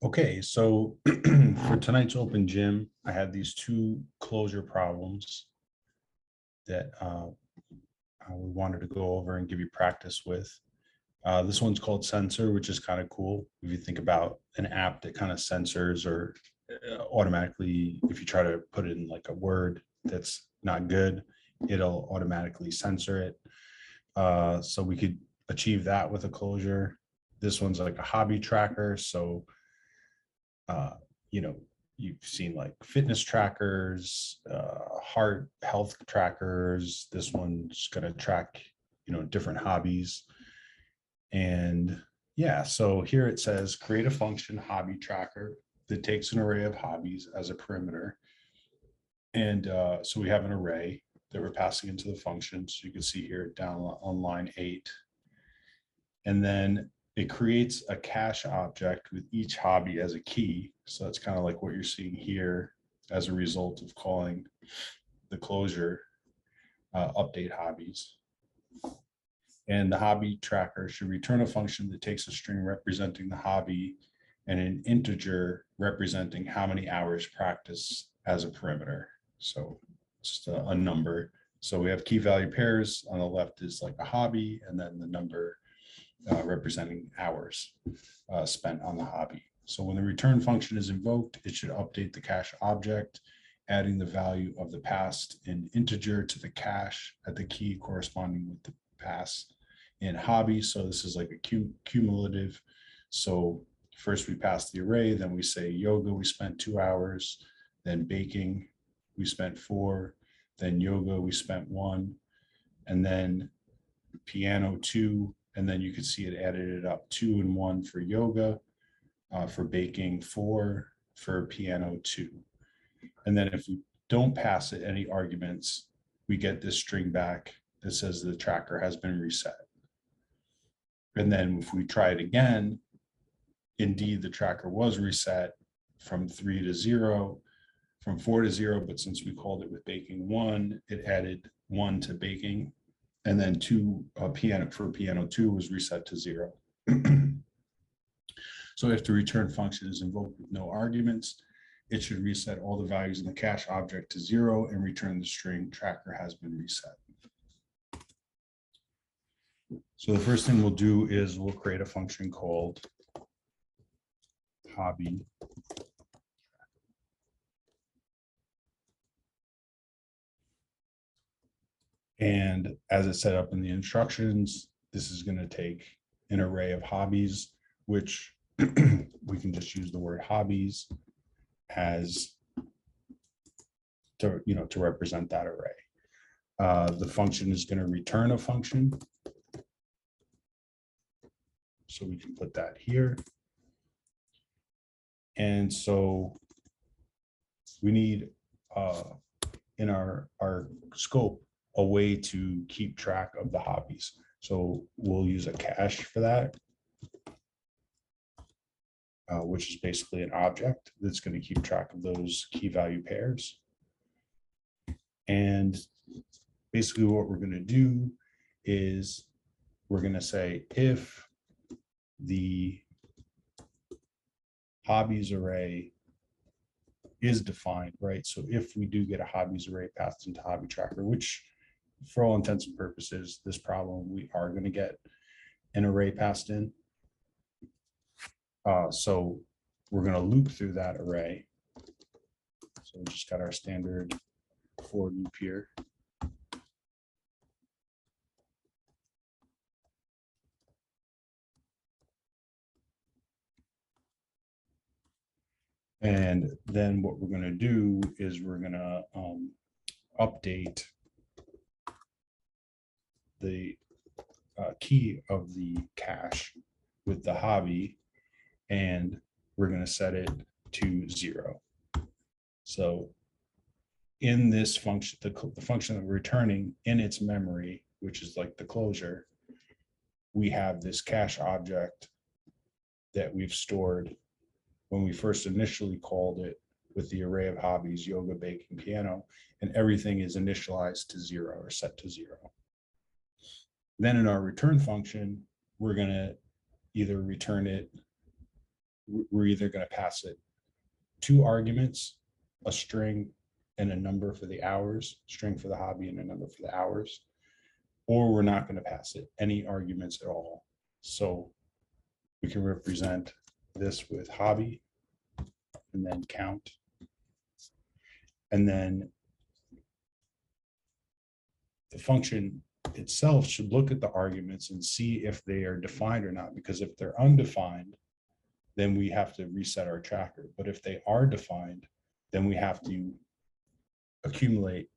Okay, so for tonight's open gym, I had these two closure problems that we wanted to go over and give you practice with. This one's called Censor, which is kind of cool. If you think about an app that kind of censors or automatically, if you try to put it in like a word that's not good, it'll automatically censor it. So we could achieve that with a closure. This one's like a hobby tracker. So you know, you've seen like fitness trackers, heart health trackers. This one's going to track, different hobbies. And yeah, so here it says create a function hobby tracker that takes an array of hobbies as a parameter. And so we have an array that we're passing into the function. So you can see here down on line 8. And then it creates a cache object with each hobby as a key. So that's kind of like what you're seeing here as a result of calling the closure update hobbies. And the hobby tracker should return a function that takes a string representing the hobby and an integer representing how many hours practice as a parameter. So just a number. So we have key value pairs. On the left is like a hobby, and then the number representing hours spent on the hobby. So when the return function is invoked, it should update the cache object, adding the value of the passed in integer to the cache at the key corresponding with the pass in hobby. So this is like a cumulative. So first we pass the array, then we say yoga, we spent 2 hours, then baking, we spent 4, then yoga, we spent 1, and then piano 2, and then you can see it added it up 2 and 1 for yoga, for baking 4, for piano 2. And then if we don't pass it any arguments, we get this string back that says the tracker has been reset. And then if we try it again, indeed the tracker was reset from 3 to 0, from 4 to 0, but since we called it with baking 1, it added 1 to baking. And then 2 piano 2 was reset to 0. So if the return function is invoked with no arguments, it should reset all the values in the cache object to 0 and return the string tracker has been reset. So the first thing we'll do is we'll create a function called hobby. And as it's set up in the instructions, this is going to take an array of hobbies, which we can just use the word hobbies as to represent that array. The function is going to return a function. So we can put that here. And so we need in our scope a way to keep track of the hobbies. So we'll use a cache for that, which is basically an object that's going to keep track of those key value pairs. And basically what we're going to do is we're going to say if the hobbies array is defined, right? So if we do get a hobbies array passed into hobby tracker, which for all intents and purposes, this problem, we are going to get an array passed in. So we're going to loop through that array. So we just got our standard for loop here. And then what we're going to do is we're going to update the key of the cache with the hobby, and we're going to set it to 0. So in this function, the function that we're returning in its memory, which is like the closure, we have this cache object that we've stored when we first initially called it with the array of hobbies, yoga, baking, piano, and everything is initialized to 0 or set to 0. Then in our return function, we're going to either return it we're either going to pass it 2 arguments, a string and a number for the hours, string for the hobby and a number for the hours, or we're not going to pass it any arguments at all. So we can represent this with hobby and then count. And then the function itself should look at the arguments and see if they are defined or not, because if they're undefined, then we have to reset our tracker. But if they are defined, then we have to accumulate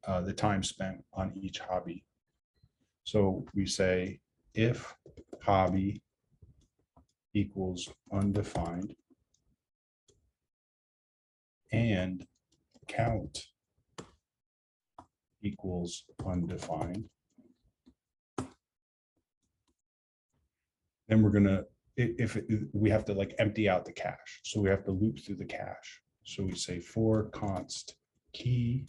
the time spent on each hobby. So we say if hobby equals undefined and count equals undefined, then we're gonna, we have to like empty out the cache. So we have to loop through the cache. So we say for const key